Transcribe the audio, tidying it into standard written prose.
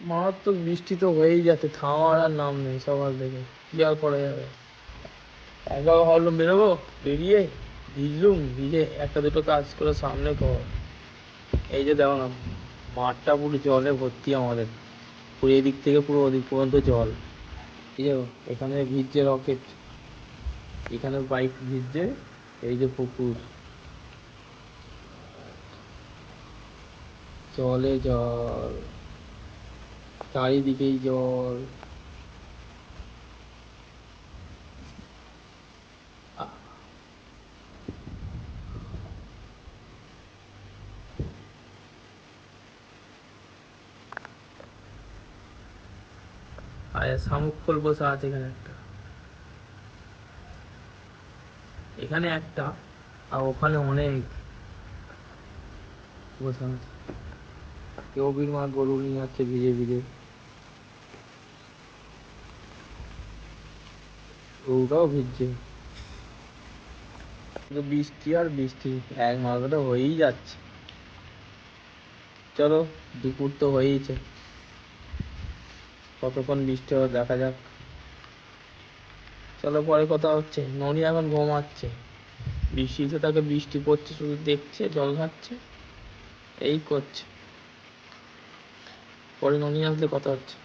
মারাত্মক বৃষ্টি তো হয়েই যাচ্ছে, থামার আর নাম নেই সকাল থেকে। কি আর করা যাবে? একবার ভাবলাম বেরোবো, বেরিয়ে ভিজলুম, ভিজে একটা দুটো কাজ করে সামনে কর। এই যে দেখো না, মাঠটা পুরো জলে ভর্তি আমাদের, পুরো এদিক থেকে পুরো ওদিক পর্যন্ত জল। এই যে এখানে ভিজছে রকেট, এখানে বাইক ভিজছে, এই যে পুকুর, জলে জল, চারিদিকেই জল। আর শামুক ফল বসে আছে এখানে একটা, এখানে একটা, আর ওখানে অনেক বসে আছে। কেউ মা গরু নিয়ে যাচ্ছে ভিজে ভিজে, গরুটাও ভিজছে। শুধু বৃষ্টি আর বৃষ্টি, এক মাস ধরে হয়েই যাচ্ছে। চলো, দুপুর তো হয়েইছে, কতক্ষণ বৃষ্টি হবে দেখা যাক। চলো পরে কথা হচ্ছে। ননি এখন ঘুমাচ্ছে, বৃষ্টিতে তাকে, বৃষ্টি পড়ছে শুধু দেখছে, জল খাচ্ছে, এই করছে। পরে ননি আসলে কথা হচ্ছে।